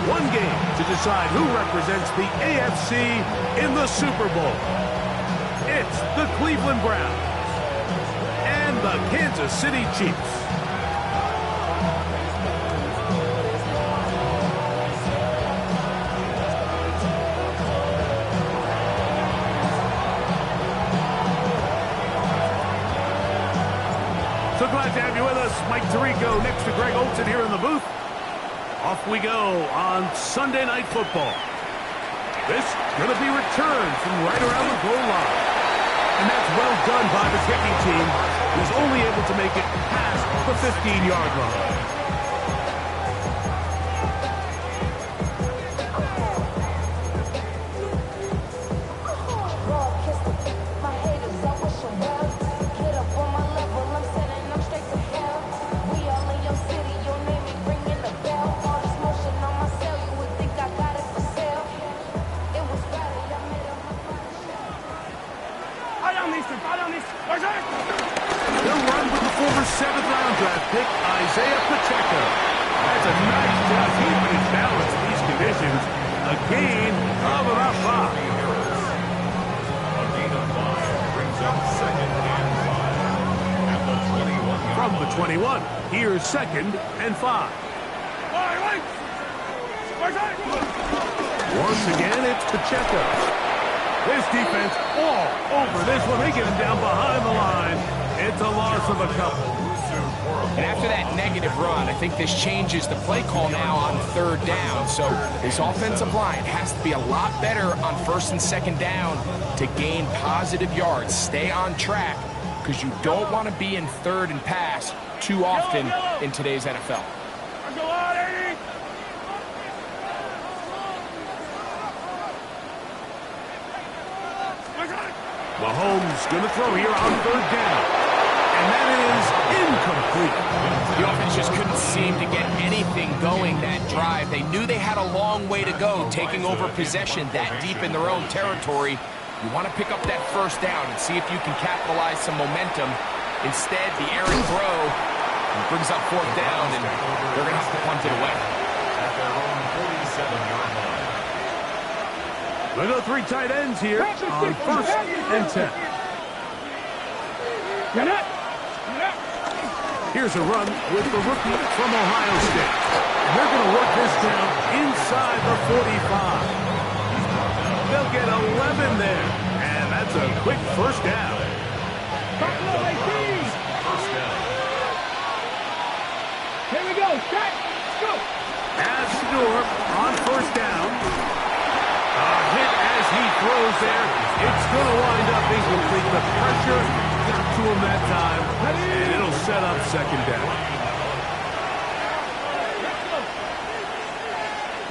one game to decide who represents the AFC in the Super Bowl. It's the Cleveland Browns and the Kansas City Chiefs. So glad to have you with us. Mike Tirico next to Greg Olsen here in the booth. Off we go on Sunday Night Football. This going to be returned from right around the goal line. And that's well done by the kicking team, who's only able to make it past the 15-yard line. They'll run with the former 7th-round draft pick, Pacheco. That's a nice job keeping his balance in these conditions. A gain of about 5. A gain of 5 brings up 2nd and 5 at the 21. From the 21, here's 2nd and 5. Once again, it's Pacheco. This defense all over this one. They get him down behind the line. It's a loss of a couple. And after that negative run, I think this changes the play call now on 3rd down. So this offensive line has to be a lot better on 1st and 2nd down to gain positive yards. Stay on track because you don't want to be in 3rd and pass too often in today's NFL. Mahomes going to throw here on 3rd down. And that is incomplete. The offense just couldn't seem to get anything going that drive. They knew they had a long way to go taking over possession that deep in their own territory. You want to pick up that 1st down and see if you can capitalize some momentum. Instead, the errant throw brings up 4th down, and they're going to have to punt it away. At their own 47-yard line. We'll go 3 tight ends here on 1st and 10. Here's a run with the rookie from Ohio State. And they're going to work this down inside the 45. They'll get 11 there. And that's a quick 1st down. Here we go. Let's go. As Stewart on 1st down. Hit as he throws there. It's going to wind up incomplete. The pressure got to him that time, and it'll set up 2nd down.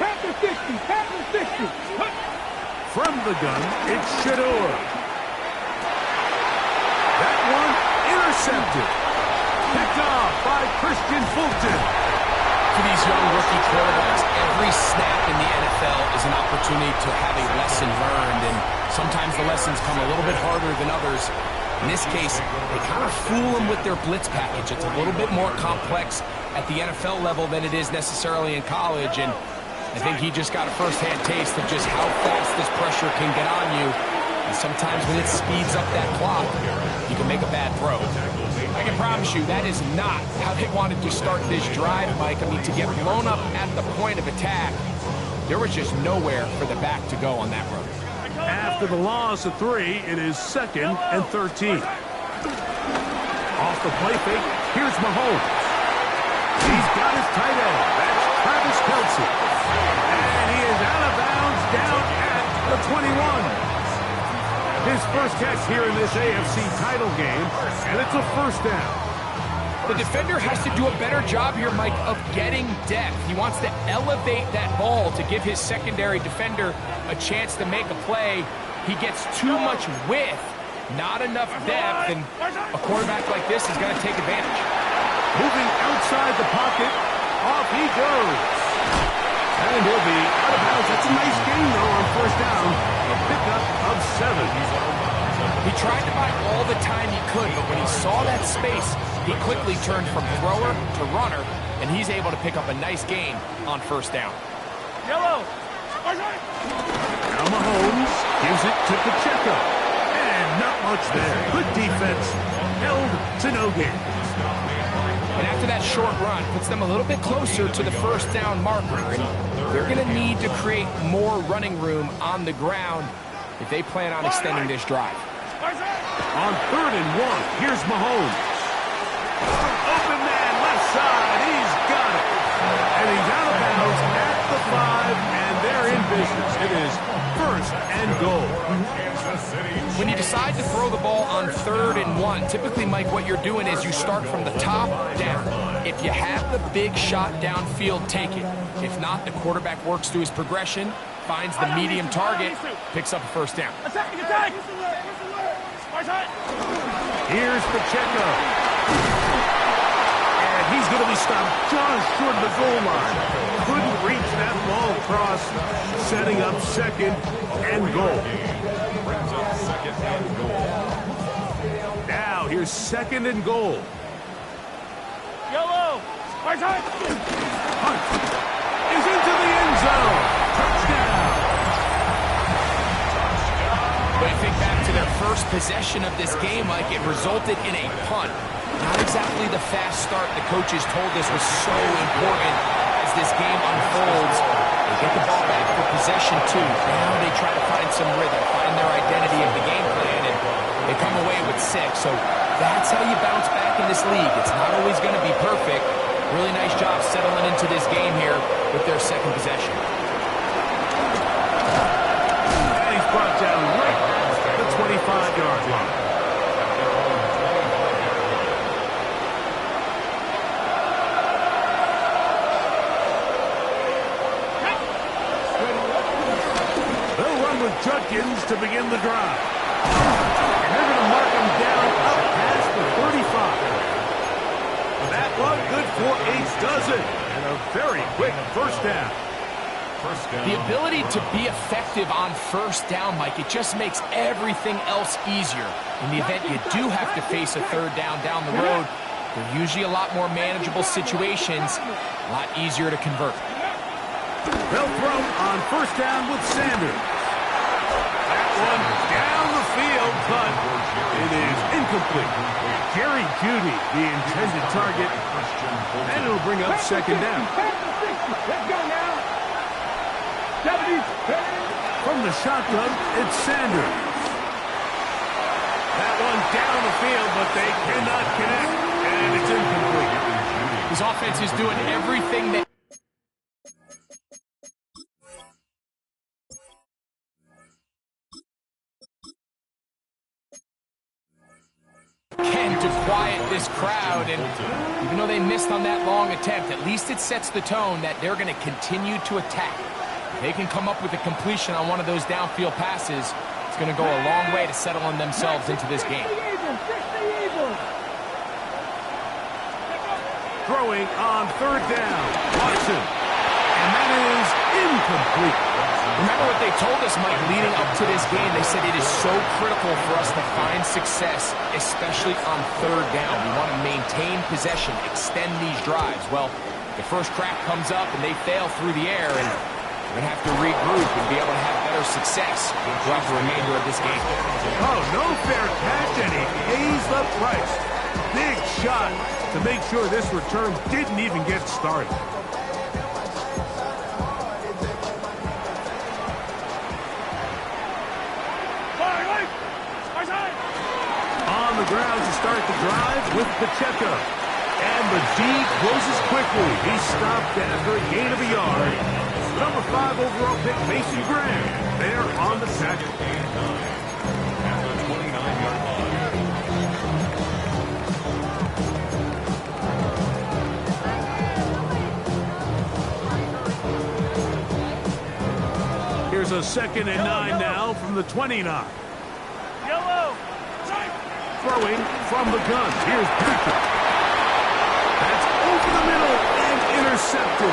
Pass 60. From the gun, it's Shador. That one intercepted. Picked off by Christian Fulton. For these young rookie quarterbacks, every snap in the NFL is an opportunity to have a lesson learned, and sometimes the lessons come a little bit harder than others. In this case, they kind of fool them with their blitz package. It's a little bit more complex at the NFL level than it is necessarily in college, and I think he just got a first-hand taste of just how fast this pressure can get on you. And sometimes when it speeds up that clock, you can make a bad throw. I can promise you that is not how they wanted to start this drive, Mike. I mean, to get blown up at the point of attack, there was just nowhere for the back to go on that run. After the loss of 3, it is 2nd and 13. Off the play fake, here's Mahomes. He's got his tight end. That's Travis Kelce. And he is out of bounds down at the 21. His first catch here in this AFC title game, and it's a 1st down. The defender has to do a better job here, Mike, of getting depth. He wants to elevate that ball to give his secondary defender a chance to make a play. He gets too much width, not enough depth, and a quarterback like this is going to take advantage. Moving outside the pocket, off he goes. And he'll be out of bounds. That's a nice gain, though, on 1st down. A pickup of 7. He tried to buy all the time he could, but when he saw that space, he quickly turned from thrower to runner, and he's able to pick up a nice gain on 1st down. Yellow. Now Mahomes gives it to Pacheco. And not much there. Good defense. Held to no gain. And after that short run, puts them a little bit closer to the first down marker. And they're going to need to create more running room on the ground if they plan on extending this drive. On 3rd and 1, here's Mahomes. Open man, left side, he's got it. And he's out of bounds at the 5, and they're in business. It is 1st and goal. When you decide to throw the ball on 3rd and 1, typically, Mike, what you're doing is you start from the top down. If you have the big shot downfield, take it. If not, the quarterback works through his progression, finds the medium target, picks up a first down. Here's Pacheco. And he's going to be stopped just short of the goal line. Couldn't reach that ball across, setting up 2nd and goal. Now here's 2nd and goal. Yellow. Hunt is into the end zone. Touchdown. When you think back to their first possession of this game, Mike, it resulted in a punt. Not exactly the fast start the coaches told us was so important as this game unfolds. They get the ball back for possession 2. Now they try to find some rhythm, find their identity of the game plan, and they come away with 6. So that's how you bounce back in this league. It's not always going to be perfect. Really nice job settling into this game here with their 2nd possession. And he's brought down right at the 25-yard line. They'll run with Judkins to begin the drive. And they're going to mark him down up past the 35. That one good for a dozen. And a very quick first down. The ability to be effective on first down, Mike, it just makes everything else easier. In the event you do have to face a 3rd down the road, they're usually a lot more manageable situations, a lot easier to convert. They'll throw on first down with Sanders. That one down the field, but it is incomplete. Jerry Jeudy, the intended target, and it'll bring up 2nd down. Let's go now. From the shotgun, it's Sanders. That one down the field, but they cannot connect, and it's incomplete. His offense is doing everything that can to quiet this crowd, and even though they missed on that long attempt, at least it sets the tone that they're going to continue to attack. If they can come up with a completion on one of those downfield passes, it's going to go a long way to settling themselves into this game. Throwing on 3rd down, Watson, and that is incomplete. Remember what they told us, Mike, leading up to this game? They said it is so critical for us to find success, especially on 3rd down. We want to maintain possession, extend these drives. Well, the first crack comes up and they fail through the air, and we're going to have to regroup and be able to have better success throughout the remainder of this game. Oh, no fair catch, and he pays the price. Big shot to make sure this return didn't even get started. On the ground to start the drive with Pacheco. And the D closes quickly. He's stopped after a gain of a yard. Number 5 overall pick, Mason Graham, there on the tackle. At the 29-yard line. Here's a 2nd and 9 now from the 29. Yellow. Throwing from the gun. Here's Patrick. That's over the middle and intercepted.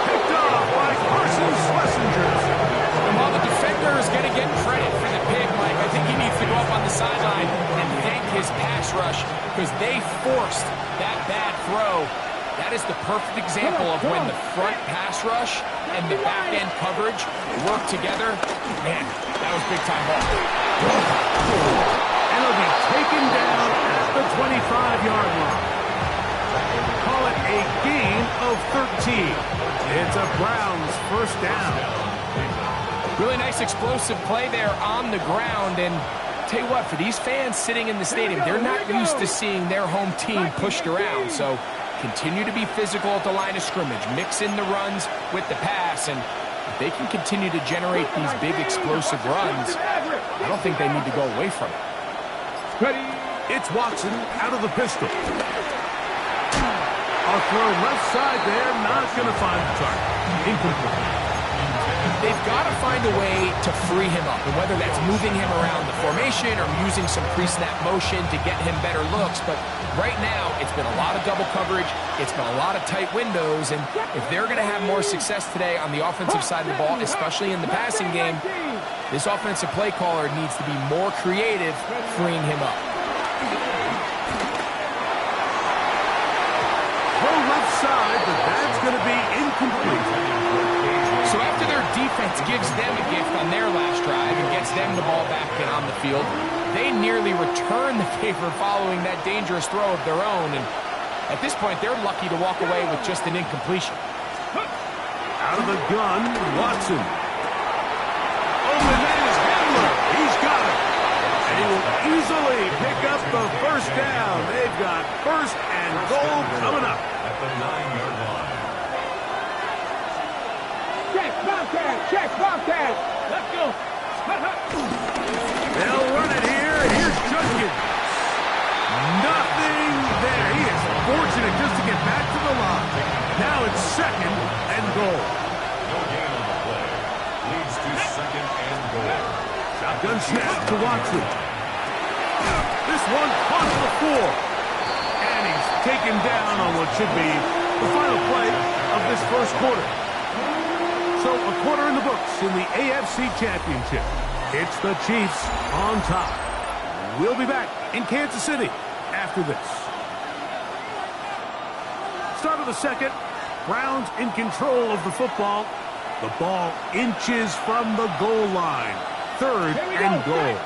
Picked off by Carson Schlesinger. And while the defender is going to get credit for the pick, Mike, I think he needs to go up on the sideline and thank his pass rush because they forced that bad throw. That is the perfect example of when the front pass rush and the back-end coverage work together, man, that was big-time ball. And he'll be taken down at the 25-yard line. Call it a gain of 13. It's a Browns first down. Really nice explosive play there on the ground, and tell you what, for these fans sitting in the stadium, they're not used to seeing their home team pushed around, so continue to be physical at the line of scrimmage, mix in the runs with the pass, and if they can continue to generate these big explosive runs, I don't think they need to go away from it. It's Watson out of the pistol. A throw left side there, not going to find the target. Incomplete. They've got to find a way to free him up, and whether that's moving him around the formation or using some pre-snap motion to get him better looks, but right now it's been a lot of double coverage, it's been a lot of tight windows, and if they're going to have more success today on the offensive side of the ball, especially in the passing game, this offensive play caller needs to be more creative freeing him up. Throw left side, but that's going to be incomplete. So after their defense gives them a gift on their last drive and gets them the ball back and on the field, they nearly return the favor following that dangerous throw of their own. And at this point, they're lucky to walk away with just an incompletion. Out of the gun, Watson. Open is Hamler. He's got it. And he will easily pick up the first down. They've got first and goal coming up. At the 9-yard line. Check, Bobcat. Let's go. They'll run it here. Here's Judkins. Nothing there. He is fortunate just to get back to the line. Now it's second and goal. No gain on the play. Leads to second and goal. Shotgun snap to Watson. This one caught the floor. And he's taken down on what should be the final play of this first quarter. So a quarter in the books in the AFC Championship. It's the Chiefs on top. We'll be back in Kansas City after this. Start of the second. Browns in control of the football. The ball inches from the goal line. Third and goal.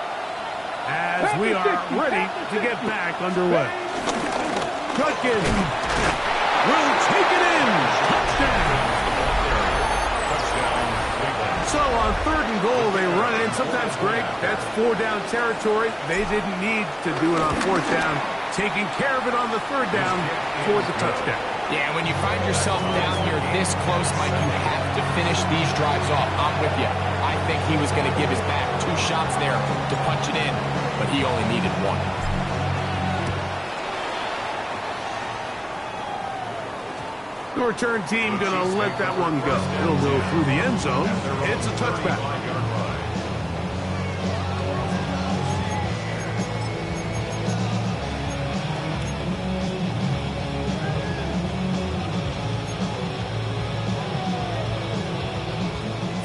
As we are ready to get back underway. Judkins will take it in. Touchdown. So on third and goal, they run it in. Sometimes, Greg, that's four-down territory. They didn't need to do it on fourth down. Taking care of it on the third down for the touchdown. Yeah, when you find yourself down here this close, Mike, you have to finish these drives off. I'm with you. I think he was going to give his back 2 shots there to punch it in, but he only needed 1. The return team going to let that one go. It'll go through the end zone. It's a touchback.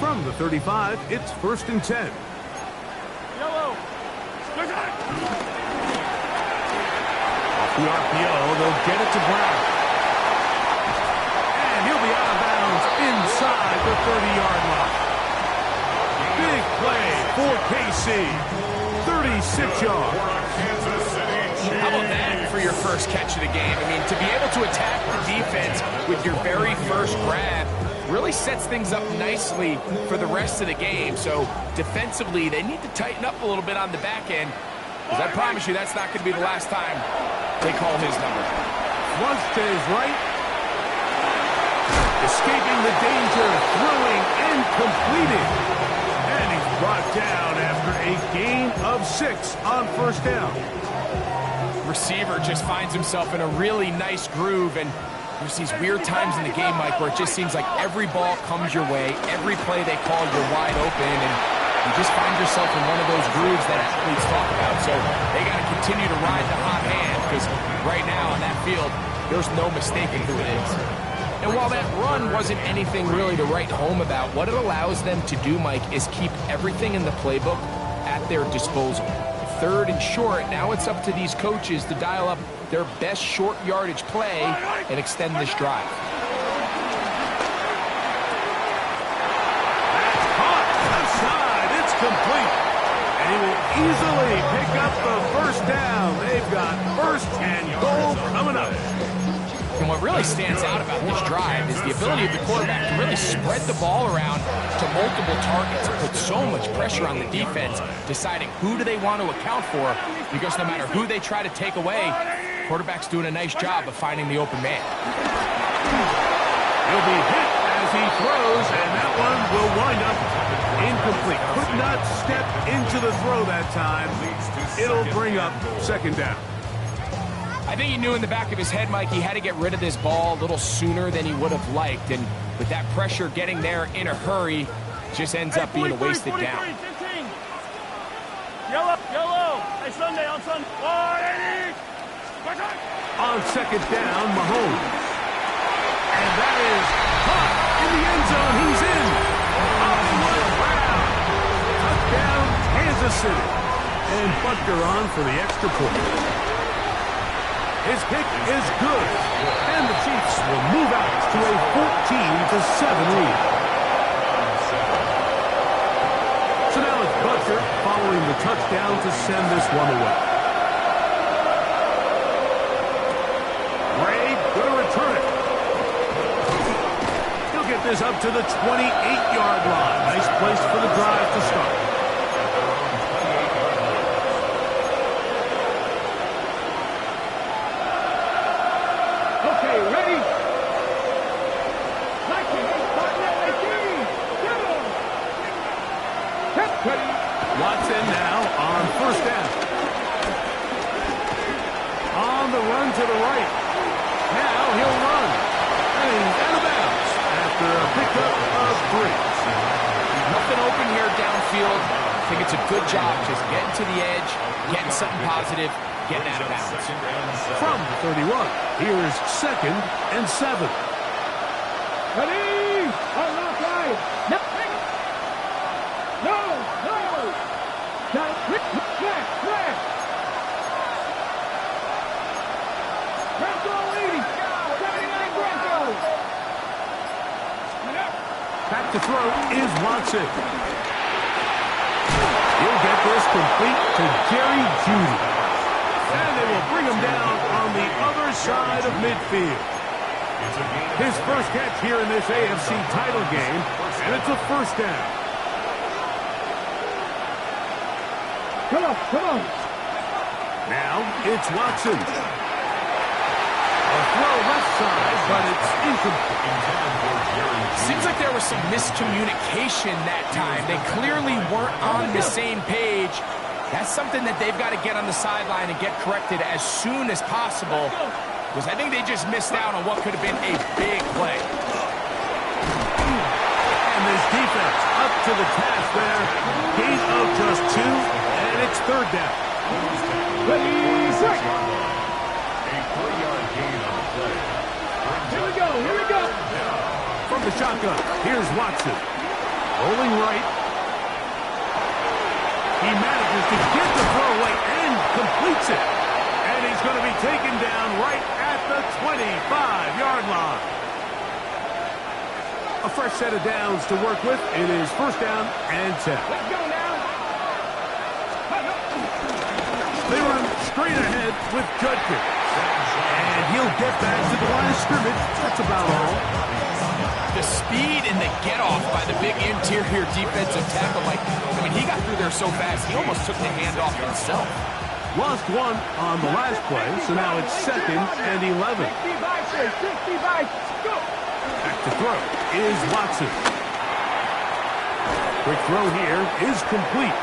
From the 35, it's 1st and 10. Yellow. Off the RPO, they'll get it to Brown. He'll be out of bounds inside the 30-yard line. Big play for KC. 36 yards. How about that for your first catch of the game? I mean, to be able to attack the defense with your very first grab really sets things up nicely for the rest of the game. So defensively, they need to tighten up a little bit on the back end, because I promise you that's not going to be the last time they call his number. Once to his right. Escaping the danger, throwing and completing. And he's brought down after a gain of 6 on first down. Receiver just finds himself in a really nice groove, and there's these weird times in the game, Mike, where it just seems like every ball comes your way, every play they call, you're wide open, and you just find yourself in one of those grooves that athletes talk about. So they got to continue to ride the hot hand, because right now on that field, there's no mistaking who it is. And while that run wasn't anything really to write home about, what it allows them to do, Mike, is keep everything in the playbook at their disposal. 3rd and short, now it's up to these coaches to dial up their best short yardage play and extend this drive. easily pick up the first down. They've got first and goal coming up. And what really stands out about this drive is the ability of the quarterback to really spread the ball around to multiple targets and put so much pressure on the defense, deciding who do they want to account for, because no matter who they try to take away, quarterback's doing a nice job of finding the open man. He'll be hit as he throws, and that one will wind up incomplete. Could not step into the throw that time. It'll bring up second down. I think he knew in the back of his head, Mike, he had to get rid of this ball a little sooner than he would have liked. And with that pressure getting there in a hurry, just ends up being a wasted down. Yellow. Hey, Sunday on Sunday. On second down, Mahomes. And that is caught in the end zone. He's in. Hollywood Brown. Touchdown, Kansas City. And Butker on for the extra point. His kick is good, and the Chiefs will move out to a 14-7 lead. So now it's Butker following the touchdown to send this one away. Ray going to return it. He'll get this up to the 28-yard line. Nice place for the drive to start. Watson now on first down. On the run to the right. Now he'll run. And he's out of bounds after a pickup of 3. Nothing open here downfield. I think it's a good job just getting to the edge, getting something positive, getting out of bounds. From the 31, here's second and 7. Ready? On the side. No. Back to throw is Watson. He'll get this complete to Jerry Jeudy. And they will bring him down on the other side of midfield. His first catch here in this AFC title game, and it's a first down. Come on. Now it's Watson. A throw left side, but it's incomplete. Seems like there was some miscommunication that time. They clearly weren't on the same page. That's something that they've got to get on the sideline and get corrected as soon as possible, because I think they just missed out on what could have been a big play. And this defense up to the task there. Gain of just 2, and it's third down. Ready, set. A 3-yard gain on the play. Here we go. From the shotgun, here's Watson. Rolling right. He manages to get the throw away and completes it. And he's going to be taken down right at the 25-yard line. A fresh set of downs to work with. It is first down and 10. Let's go now. They run straight ahead with Judkins. And he'll get back to the line of scrimmage. That's about all. The speed and the get-off by the big interior defensive tackle, like, I mean, he got through there so fast, he almost took the handoff himself. Lost one on the last play, so now it's second and 11. 60 by, go. Back to throw is Watson. Quick throw here is complete.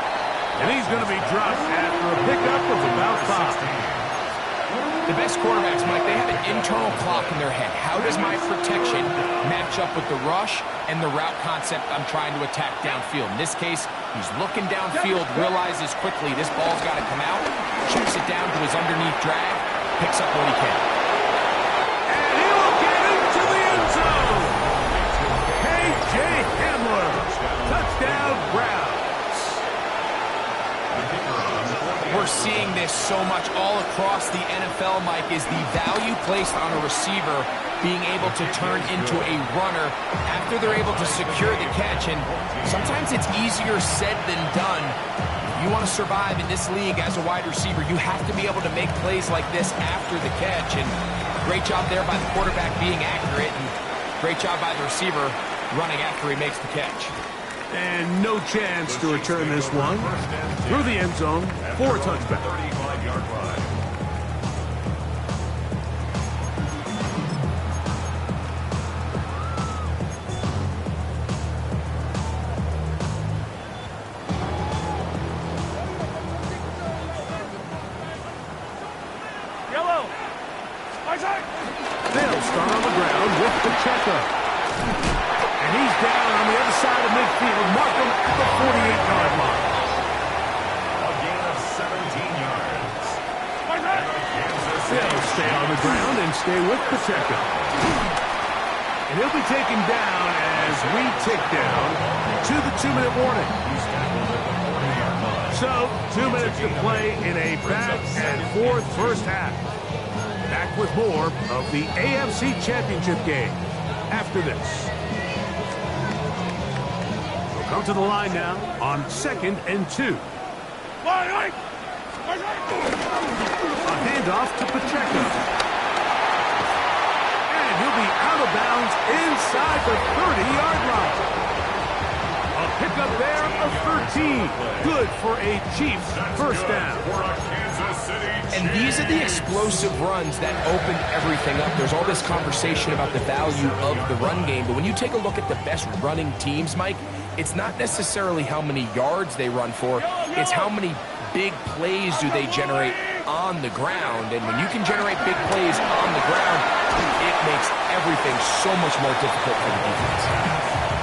And he's going to be dropped after a pickup of about 5. The best quarterbacks, Mike, they have an internal clock in their head. How does my protection match up with the rush and the route concept I'm trying to attack downfield? In this case, he's looking downfield, realizes quickly this ball's got to come out, shoots it down to his underneath drag, picks up what he can. And he'll get into the end zone. K.J. Hamler, touchdown Browns. We're seeing this so much all across the NFL, Mike, is the value placed on a receiver being able to turn into a runner after they're able to secure the catch. And sometimes it's easier said than done. You want to survive in this league as a wide receiver, you have to be able to make plays like this after the catch. And great job there by the quarterback being accurate, and great job by the receiver running after he makes the catch. And no chance to return this one through the end zone for a touchback. 35-yard line. They'll start on the ground with Pacheco. And he's down on the other side of midfield. Mark him at the 48-yard line. A gain of 17 yards. They'll stay on the ground and stay with Pacheco. And he'll be taken down as we tick down to the 2-minute warning. So, 2 minutes to play in a back-and-forth first half. Back with more of the AFC Championship game after this. We'll come to the line now on 2nd and 2. A handoff to Pacheco. And he'll be out of bounds inside the 30-yard line. A pickup there of 13. Good for a Chiefs first down. And these are the explosive runs that opened everything up. There's all this conversation about the value of the run game, but when you take a look at the best running teams, Mike, it's not necessarily how many yards they run for, it's how many big plays do they generate on the ground. And when you can generate big plays on the ground, it makes everything so much more difficult for the defense.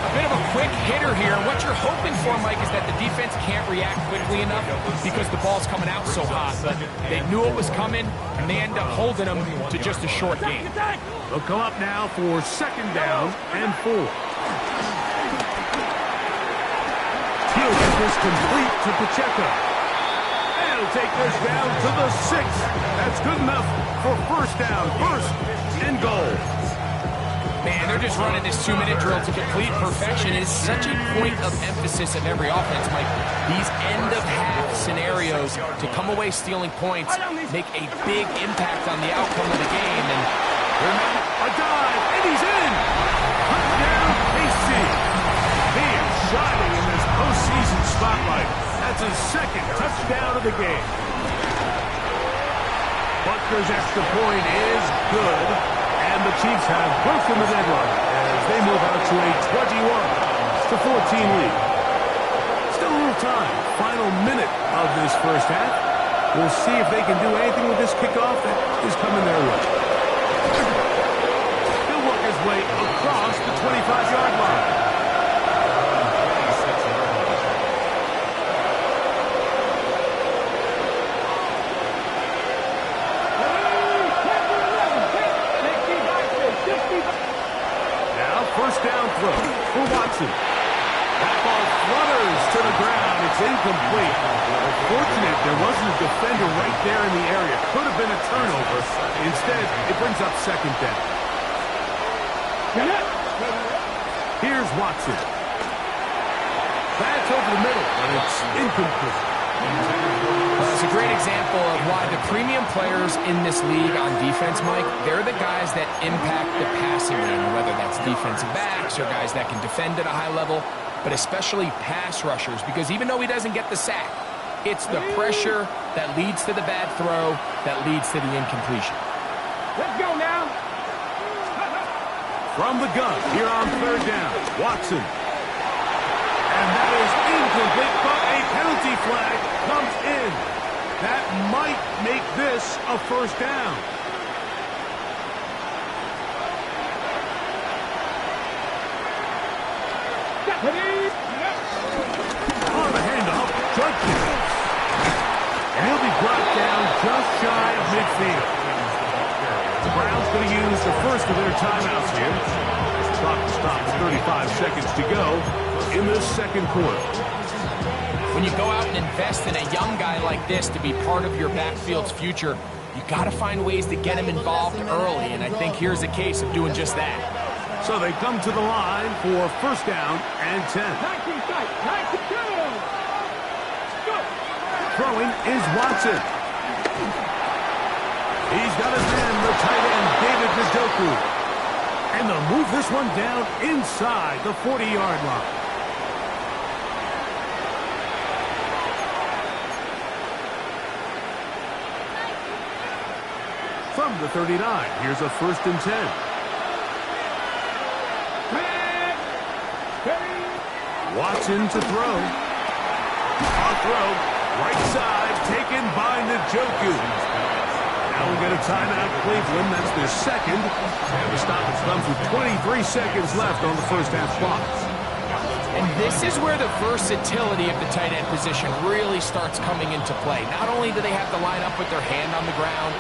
A bit of a quick hitter here. What you're hoping for, Mike, is that the defense can't react quickly enough because the ball's coming out so hot. But they knew it was coming, and they end up holding them to just a short game. They'll come up now for 2nd down and 4. He'll get this complete to Pacheco. And he'll take this down to the 6. That's good enough for first down, 1st and goal. Man, they're just running this 2-minute drill to complete perfection. It is such a point of emphasis of every offense, Mike. These end-of-half scenarios to come away stealing points make a big impact on the outcome of the game. And a dive, and he's in! Touchdown, KC. He is shining in this postseason spotlight. That's his 2nd touchdown of the game. Butker's extra point is good. And the Chiefs have broken the deadline as they move out to a 21-14 lead. Still a little time. Final minute of this first half. We'll see if they can do anything with this kickoff that is coming their way. He'll work his way across the 25-yard line. First down throw for Watson. That ball flutters to the ground. It's incomplete. Fortunate there wasn't a defender right there in the area. Could have been a turnover. Instead, it brings up 2nd down. Here's Watson. That's over the middle, and it's incomplete. It's a great example of why the premium players in this league on defense, Mike, they're the guys that impact the passing game, whether that's defensive backs or guys that can defend at a high level, but especially pass rushers, because even though he doesn't get the sack, it's the pressure that leads to the bad throw that leads to the incompletion. Let's go now. From the gun, here on 3rd down, Watson. And that is incomplete, but a penalty flag comes in. That might make this a first down. On the handoff, Judkins. And he'll be brought down just shy of midfield. The Browns going to use the first of their timeouts here. Clock stops, 35 seconds to go in this 2nd quarter. When you go out and invest in a young guy like this to be part of your backfield's future, you got to find ways to get him involved early, and I think here's a case of doing just that. So they come to the line for first down and 10. 19 tight, 19 go. Throwing is Watson. He's got his man, the tight end, David Njoku. And they'll move this one down inside the 40-yard line. From the 39, here's a 1st and 10. Watson to throw. On throw, right side, taken by Njoku. Now we'll get a timeout, Cleveland. That's their second. And the stoppage comes with 23 seconds left on the first half clock. And this is where the versatility of the tight end position really starts coming into play. Not only do they have to line up with their hand on the ground,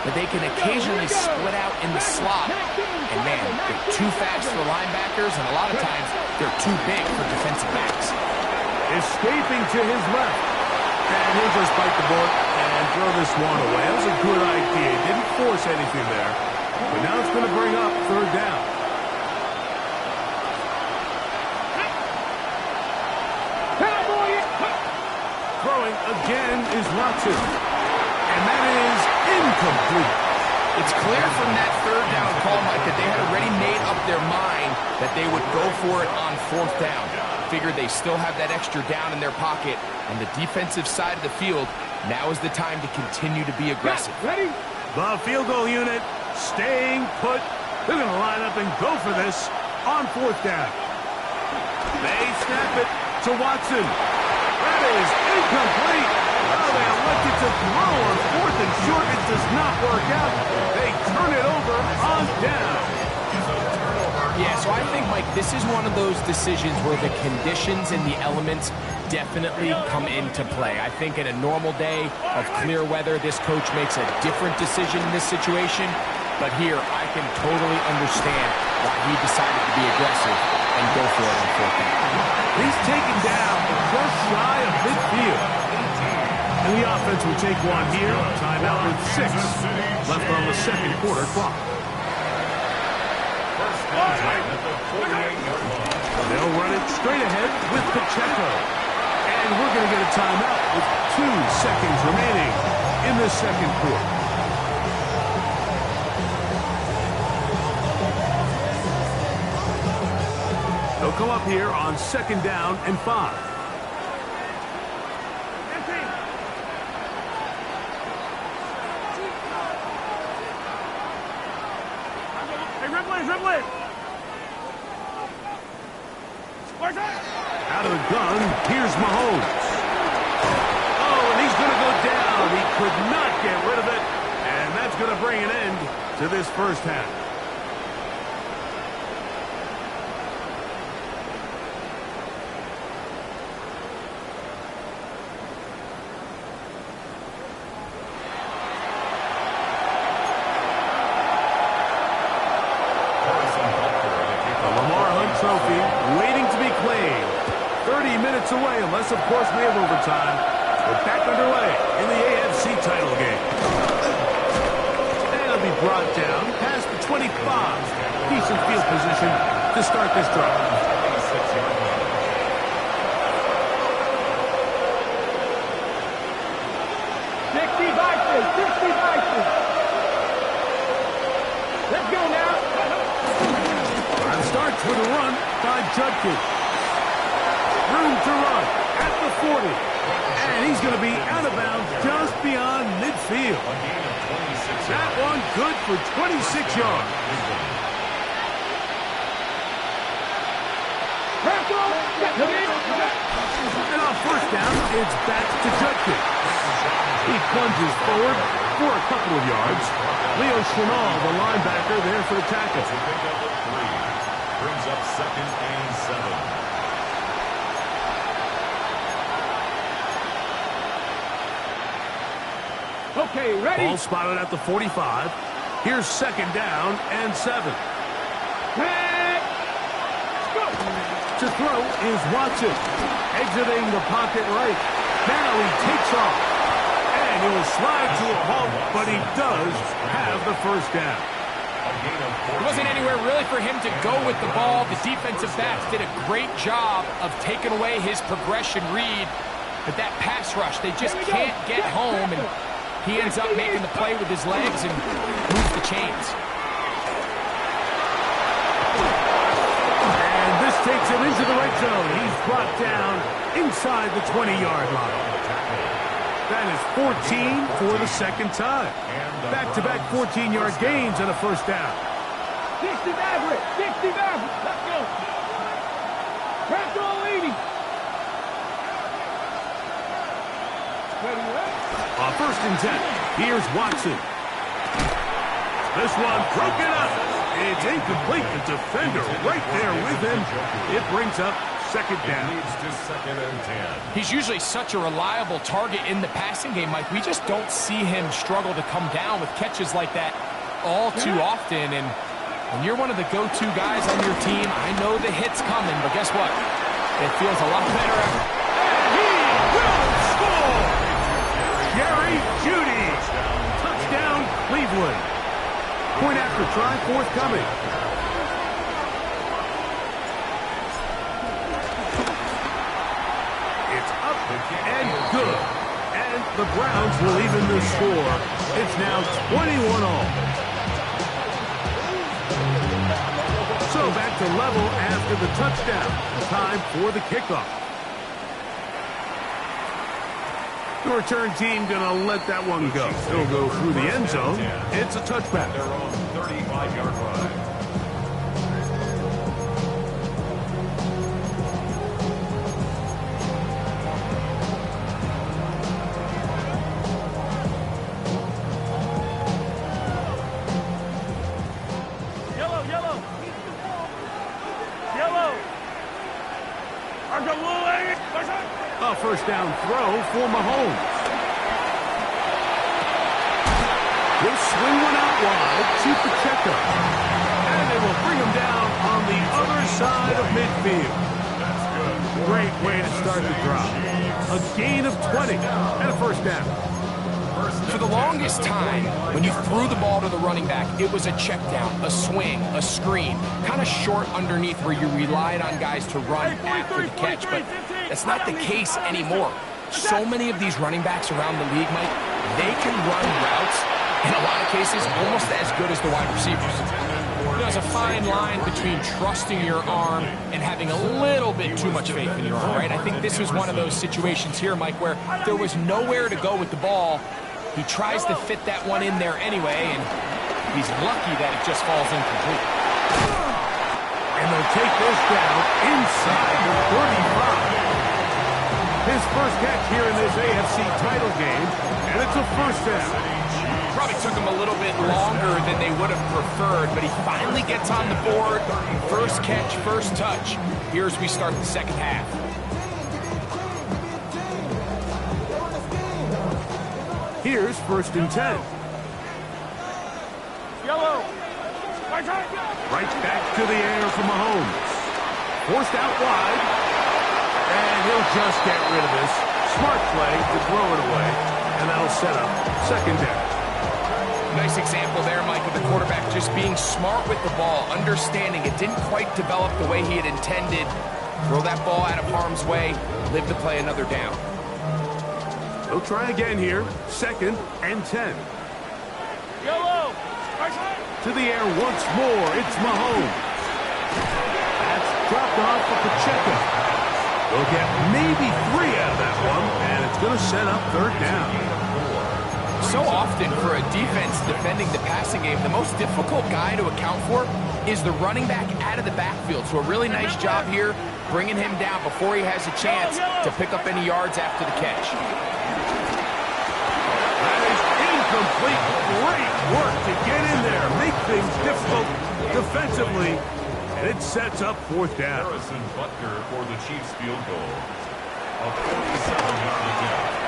but they can occasionally split out in the slot. And man, they're too fast for linebackers, and a lot of times they're too big for defensive backs. Escaping to his left. And he'll just bite the bullet and throw this one away. That was a good idea. He didn't force anything there. But now it's going to bring up 3rd down. Throwing again is Watson. And that is incomplete. It's clear from that 3rd down call, Mike, that they had already made up their mind that they would go for it on 4th down. Figured they still have that extra down in their pocket. On the defensive side of the field, now is the time to continue to be aggressive. Ready? The field goal unit staying put. They're going to line up and go for this on 4th down. They snap it to Watson. That is incomplete. Oh, they elected to throw on 4th and short. It does not work out. They turn it over on down. Yeah, so I think, Mike, this is one of those decisions where the conditions and the elements definitely come into play. I think in a normal day of clear weather, this coach makes a different decision in this situation. But here, I can totally understand why he decided to be aggressive and go for it on 4th down. He's taken down just shy of midfield. And the offense will take one here. Timeout with 6 left on the 2nd quarter clock. They'll run it straight ahead with Pacheco. And we're going to get a timeout with 2 seconds remaining in the 2nd quarter. They'll come up here on 2nd down and 5. Dribbling. Out of the gun, here's Mahomes. Oh, and he's going to go down. He could not get rid of it. And that's going to bring an end to this first half. Trophy waiting to be claimed. 30 minutes away, unless, of course, we have overtime. We're back underway in the AFC title game. And it'll be brought down past the 25. Decent field position to start this drive. Let's go now. Starts with a run by Judkins. Room to run at the 40. And he's going to be out of bounds just beyond midfield. That one good for 26 yards. And on 1st down, it's back to Judkins. He plunges forward for a couple of yards. Leo Chenal, the linebacker, there for the tackle. Brings up 2nd and 7. Okay, ready? Ball spotted at the 45. Here's 2nd down and 7. To throw is Watson. Exiting the pocket right. Now he takes off. And he will slide to a halt, but he does have the 1st down. It wasn't anywhere really for him to go with the ball. The defensive backs did a great job of taking away his progression read. but that pass rush, they just can't get home, and he ends up making the play with his legs and moves the chains. And this takes him into the red zone. He's brought down inside the 20-yard line. That is 14 for the second time. Back-to-back 14-yard gains and a first down. 60 average, 60 average. Let's go. Back to 80. On first and 10, here's Watson. This one broken up. It's incomplete. The defender right there with him. It brings up second down. He's usually such a reliable target in the passing game, Mike. We just don't see him struggle to come down with catches like that all too often. And when you're one of the go-to guys on your team, I know the hit's coming, but guess what? It feels a lot better after. He will score! Jerry Jeudy. Touchdown, Cleveland. Point after try forthcoming. It's up and good. And the Browns will even the score. It's now 21 all. So back to level after the touchdown. Time for the kickoff. The return team gonna let that one go. It'll go through the end zone. It's a touchback. Their own 35-yard line. Yellow, yellow. Yellow. A first down throw for Mahomes. He'll swing one out wide to Pacheco. And they will bring him down on the other side of midfield. Great way to start the drive. A gain of 20 and a first down. For the longest time, when you threw the ball to the running back, it was a check down, a swing, a screen, kind of short underneath where you relied on guys to run after the catch, but that's not the case anymore. So many of these running backs around the league, Mike, they can run routes, in a lot of cases, almost as good as the wide receivers. There's a fine line between trusting your arm and having a little bit too much faith in your arm, right? I think this was one of those situations here, Mike, where there was nowhere to go with the ball. He tries to fit that one in there anyway, and he's lucky that it just falls incomplete. And they'll take this down inside the 35. His first catch here in this AFC title game, and it's a first down. Probably took him a little bit longer than they would have preferred, but he finally gets on the board. First catch, first touch. Here as we start the second half. Here's first and 10. Yellow. Right back to the air for Mahomes. Forced out wide. And he'll just get rid of this. Smart play to throw it away. And that'll set up second down. Nice example there, Mike, of the quarterback just being smart with the ball, understanding it didn't quite develop the way he had intended. Throw that ball out of harm's way, live to play another down. They'll try again here. Second and 10. Yellow. To the air once more. It's Mahomes. That's dropped off for Pacheco. They'll get maybe 3 out of that one, and it's going to set up third down. So often for a defense defending the passing game, the most difficult guy to account for is the running back out of the backfield. So a really nice job here, bringing him down before he has a chance to pick up any yards after the catch. That is incomplete. Great work to get in there, make things difficult defensively, and it sets up fourth down. Harrison Butker for the Chiefs field goal. A 47-yard attempt.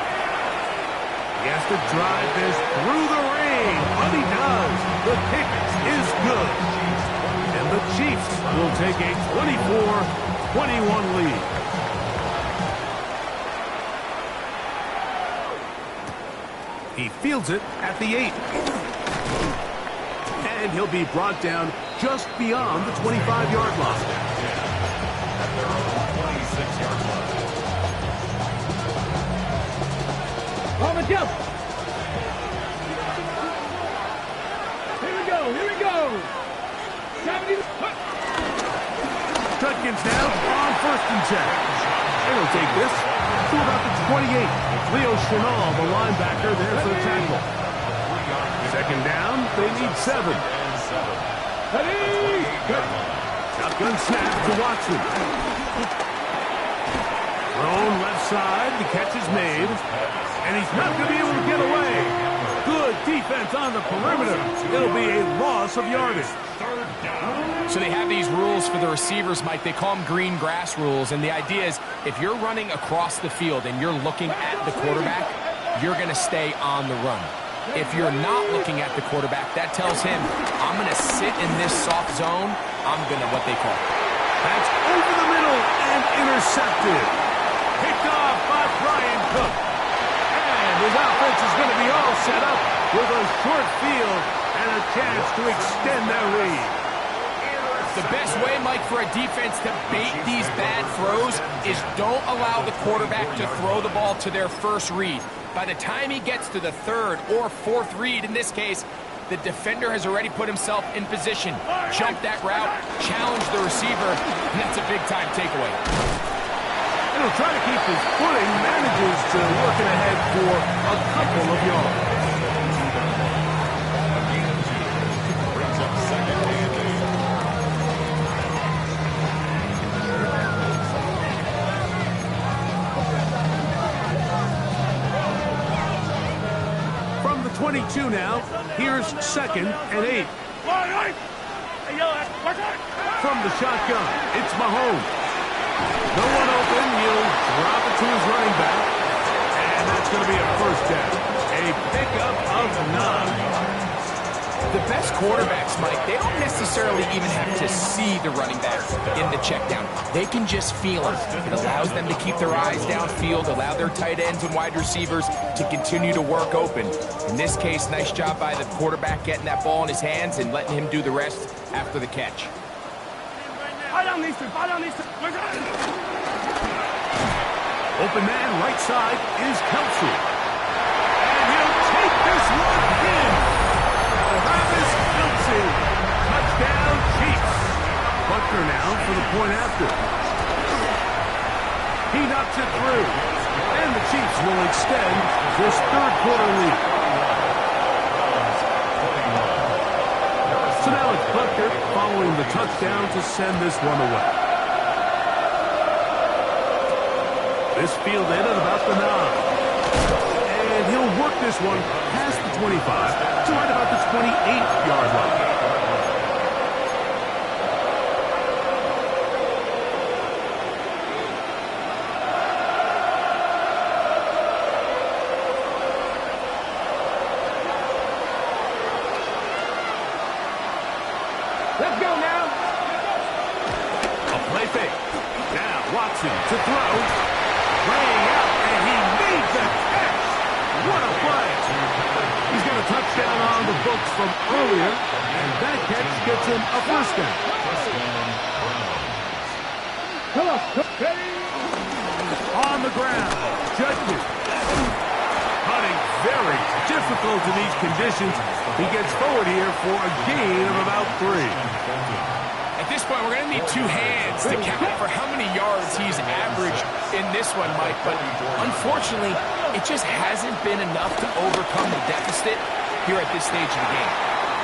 He has to drive this through the rain, but he does. The kick is good. And the Chiefs will take a 24-21 lead. He fields it at the 8. And he'll be brought down just beyond the 25-yard line. At their own 26-yard line. Watch out. Here we go. Here we go. Judkins now on 1st and 10. They'll take this to about the 28. Leo Chenal, the linebacker, there for the tackle. 2nd down, they need 7. Shotgun snap to Watson. Thrown left side, the catch is made, and he's not going to be able to get away. Good defense on the perimeter. It'll be a loss of yardage. So they have these rules for the receivers, Mike. They call them green grass rules, and the idea is if you're running across the field and you're looking at the quarterback, you're going to stay on the run. If you're not looking at the quarterback, that tells him, I'm going to sit in this soft zone. I'm going to what they call. That's over the middle and intercepted. Picked off by Brian Cook. And his offense is going to be all set up with a short field and a chance to extend their lead. The best way, Mike, for a defense to bait these bad throws is don't allow the quarterback to throw the ball to their first read. By the time he gets to the 3rd or 4th read, in this case, the defender has already put himself in position, jump that route, challenge the receiver, and that's a big-time takeaway. And he'll try to keep his footing, manages to work it ahead for a couple of yards. Brings up 2nd and 8. From the 22 now, here's 2nd and 8. From the shotgun, it's Mahomes. No one open, he'll drop it to his running back. And that's going to be a 1st down. A pickup of 9. The best quarterbacks, Mike, they don't necessarily even have to see the running back in the check down. They can just feel him. It allows them to keep their eyes downfield, allow their tight ends and wide receivers to continue to work open. In this case, nice job by the quarterback getting that ball in his hands and letting him do the rest after the catch. Open man, right side, is Kelsey. And he'll take this one in. Travis Kelsey. Touchdown, Chiefs. Buckner now for the point after. He knocks it through. And the Chiefs will extend this 3rd quarter lead. So now it's Buckner following the touchdown to send this one away. This fielded at about the 9. And he'll work this one past the 25 to right about the 28-yard line. Let's go now. A play fake. Now Watson to throw. Laying out, and he made the catch. What a play. He's got a touchdown on the books from earlier, and that catch gets him a 1st down. Come on. Ready? On the ground, Judkins. Hunting very difficult in these conditions. He gets forward here for a gain of about 3. At this point, we're going to need 2 hands to count for how many yards he's averaged in this one, Mike. But unfortunately, it just hasn't been enough to overcome the deficit here at this stage of the game.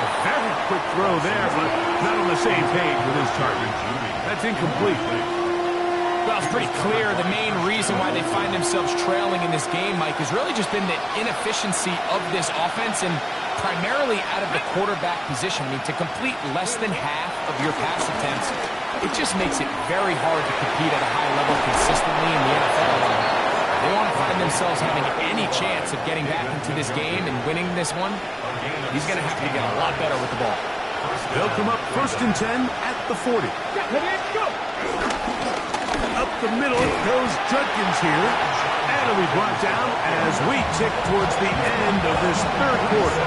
A very quick throw there, but not on the same page with his target. That's incomplete. Well, it's pretty clear the main reason why they find themselves trailing in this game, Mike, has really just been the inefficiency of this offense and primarily out of the quarterback position. I mean, to complete less than half of your pass attempts, it just makes it very hard to compete at a high level consistently in the NFL. They want to find themselves having any chance of getting back into this game and winning this one. He's going to have to get a lot better with the ball. They'll come up 1st and 10 at the 40. Up the middle goes Judkins here. And it'll be brought down as we tick towards the end of this 3rd quarter.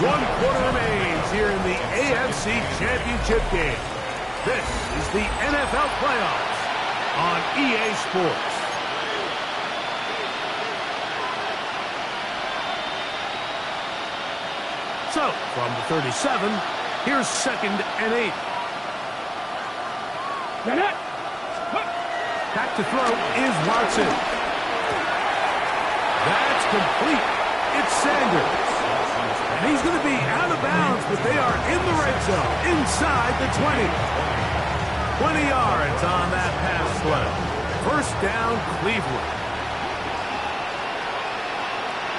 1 quarter remains here in the AFC Championship game. This is the NFL Playoffs on EA Sports. So, from the 37, here's 2nd and 8. Back to throw is Watson. That's complete. It's Sanders. And he's going to be out of bounds, but they are in the red zone, inside the 20. 20 yards on that pass play. First down, Cleveland.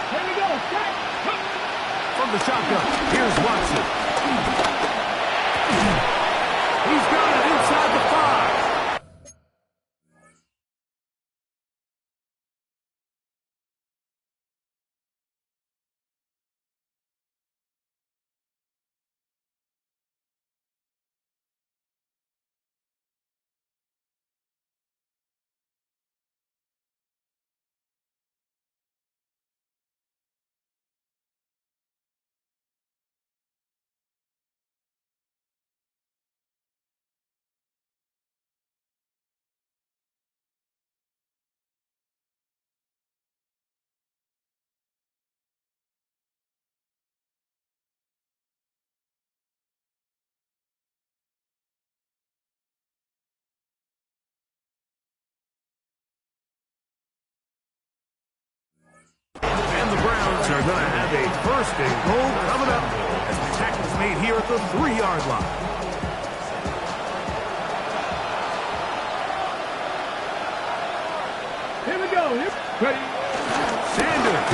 Here we go. From the shotgun, here's Watson. He's got it inside the 5. And the Browns are going to have a first and goal coming up as the tackle's made here at the 3-yard line. Here we go. Ready. Sanders.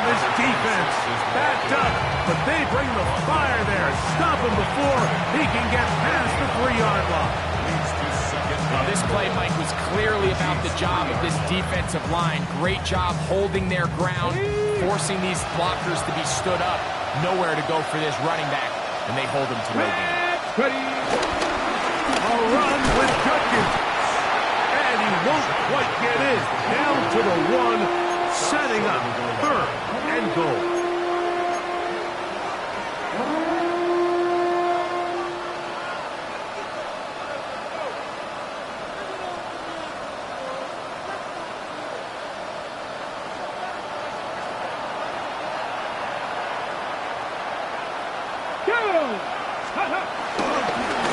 This defense is backed up, but they bring the fire there. Stop him before he can get past the 3-yard line. Well, this play, Mike, was clearly about the job of this defensive line. Great job holding their ground, forcing these blockers to be stood up. Nowhere to go for this running back, and they hold him to no gain. Ready. A run with Judkins. And he won't quite get in. Down to the 1, setting up 3rd and goal.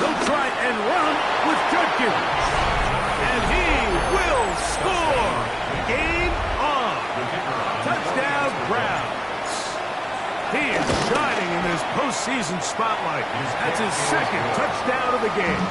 They'll try and run with Judkins. And he will score. Game on. Touchdown, Browns. He is shining in this postseason spotlight. That's his 2nd touchdown of the game.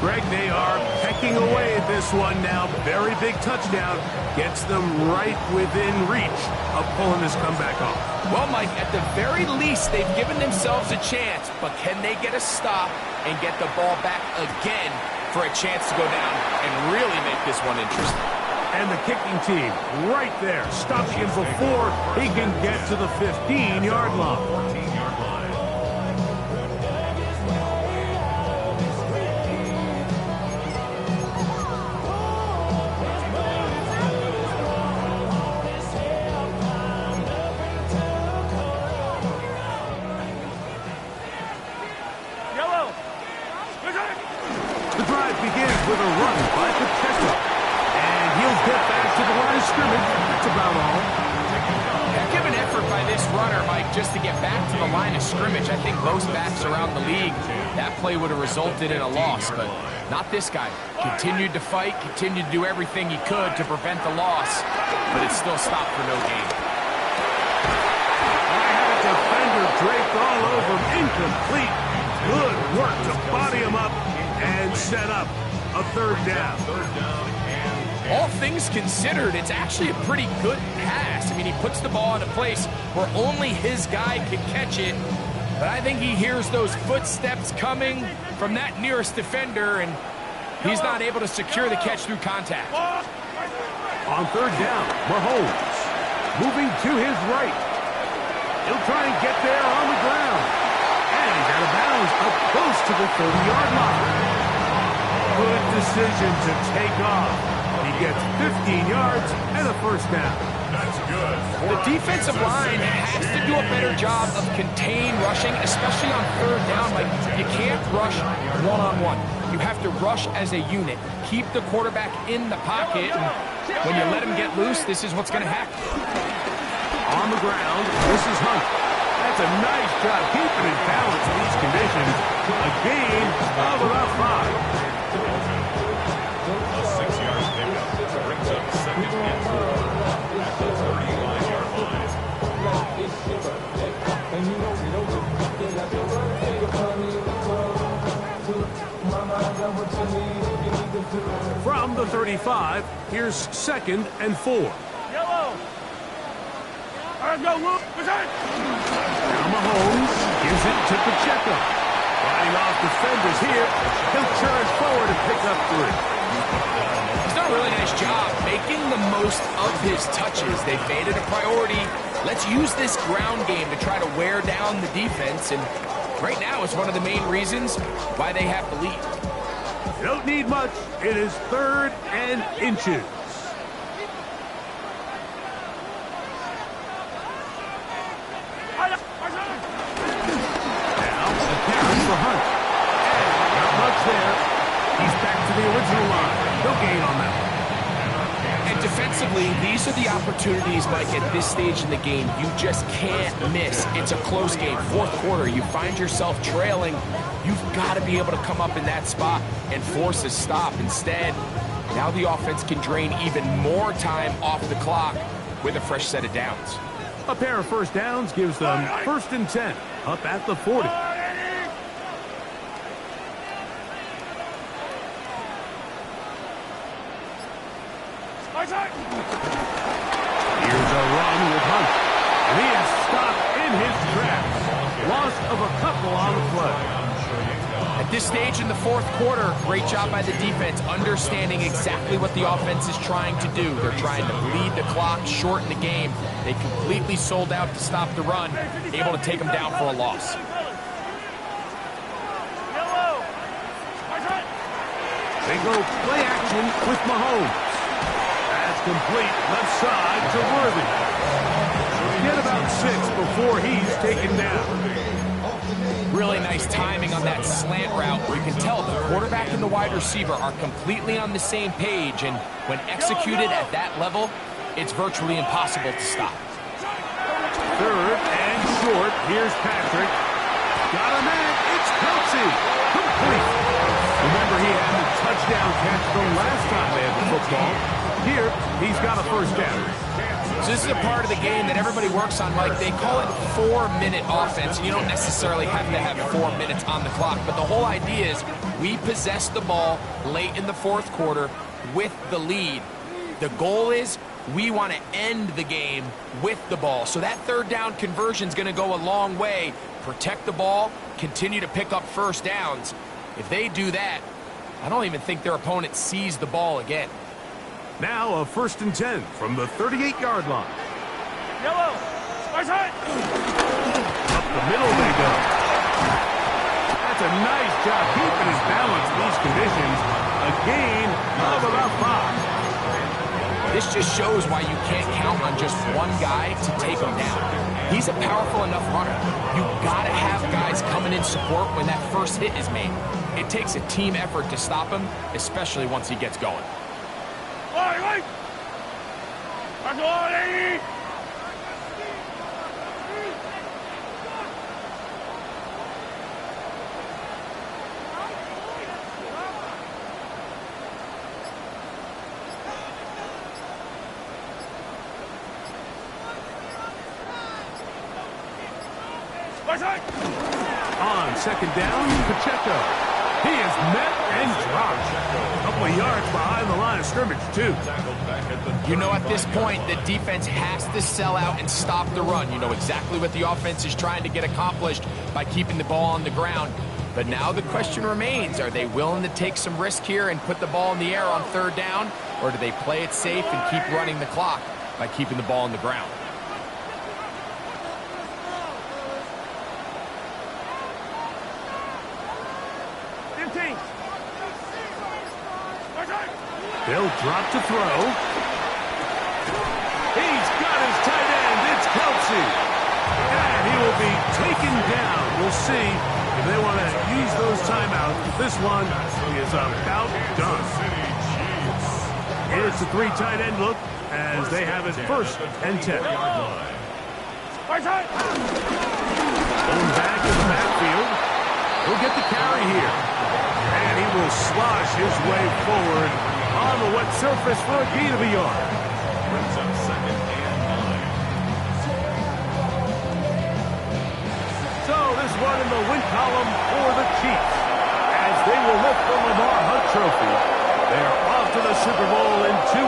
Greg, they are pecking away at this one now. Very big touchdown. Gets them right within reach of pulling this comeback off. Well, Mike, at the very least, they've given themselves a chance, but can they get a stop and get the ball back again for a chance to go down and really make this one interesting? And the kicking team right there, stopping him before he can get to the 15-yard line. The drive begins with a run by Pacheco. And he'll get back to the line of scrimmage. That's about all. Heck of an effort by this runner, Mike, just to get back to the line of scrimmage. I think most backs around the league, that play would have resulted in a loss, but not this guy. Continued to fight, continued to do everything he could to prevent the loss, but it still stopped for no gain. I have a defender draped all over him. Incomplete. Good work to body him up and set up a 3rd down. All things considered, it's actually a pretty good pass. I mean, he puts the ball in a place where only his guy can catch it, but I think he hears those footsteps coming from that nearest defender, and he's not able to secure the catch through contact. On 3rd down, Mahomes moving to his right. He'll try and get there on the ground. And he's out of bounds up close to the 30-yard line. Good decision to take off. He gets 15 yards and a 1st down. That's good. The defensive line has to do a better job of contain rushing, especially on 3rd down. Like, you can't rush one-on-one. You have to rush as a unit. Keep the quarterback in the pocket. And when you let him get loose, this is what's going to happen. On the ground, this is Hunt. That's a nice job keeping his balance in these conditions. A gain of about 5. A 6-yard pickup brings up second and 4 at the 39-yard line. From the 35, here's second and 4. Yellow. All right, go, Luke. Now Mahomes gives it to Pacheco. Fighting off defenders here. He'll charge forward and pick up 3. He's done a really nice job making the most of his touches. They've made it a priority. Let's use this ground game to try to wear down the defense, and right now it's one of the main reasons why they have the lead. You don't need much. It is 3rd and inches. Now a carry for Hunt. And not much there. He's back to the original line. No gain on that one. And defensively, these are the opportunities, Mike, at this stage in the game you just can't miss. It's a close game. 4th quarter, you find yourself trailing. You've got to be able to come up in that spot and force a stop. Instead, now the offense can drain even more time off the clock with a fresh set of downs. A pair of first downs gives them 1st and 10, up at the 40. Here's a run with Hunt. And he is stopped in his tracks. Loss of a couple on the play. At this stage in the 4th quarter, great job by the defense, understanding exactly what the offense is trying to do. They're trying to bleed the clock, shorten the game. They completely sold out to stop the run, able to take them down for a loss. They go play action with Mahomes. That's complete left side to Worthy. Get about 6 before he's taken down. Really nice timing on that slant route. You can tell the quarterback and the wide receiver are completely on the same page, and when executed at that level, it's virtually impossible to stop. 3rd and short. Here's Patrick. Got a man. It's Kelsey. Complete. Remember, he had the touchdown catch the last time they had the football. Here, he's got a first down. So this is a part of the game that everybody works on, Mike. They call it 4-minute offense, and you don't necessarily have to have 4 minutes on the clock. But the whole idea is we possess the ball late in the 4th quarter with the lead. The goal is we want to end the game with the ball. So that 3rd down conversion is going to go a long way. Protect the ball, continue to pick up first downs. If they do that, I don't even think their opponent sees the ball again. Now a 1st and 10 from the 38-yard line. Yellow. Up the middle they go. That's a nice job keeping his balance in these conditions. A gain of about 5. This just shows why you can't count on just one guy to take him down. He's a powerful enough runner. You gotta have guys coming in support when that first hit is made. It takes a team effort to stop him, especially once he gets going. On 2nd down, Pacheco. He is met and dropped. A couple of yards behind the line of scrimmage, too. You know, at this point, the defense has to sell out and stop the run. You know exactly what the offense is trying to get accomplished by keeping the ball on the ground. But now the question remains, are they willing to take some risk here and put the ball in the air on 3rd down? Or do they play it safe and keep running the clock by keeping the ball on the ground? They'll drop to throw. He's got his tight end. It's Kelsey. And he will be taken down. We'll see if they want to use those timeouts. This one is about done. It's a 3 tight end look as they have it 1st and 10. Going back in the backfield. He'll get the carry here. And he will slosh his way forward on the wet surface for a gain of a yard. Brings up second and 9. So this one in the win column for the Chiefs, as they will lift the Lamar Hunt Trophy. They are off to the Super Bowl in 2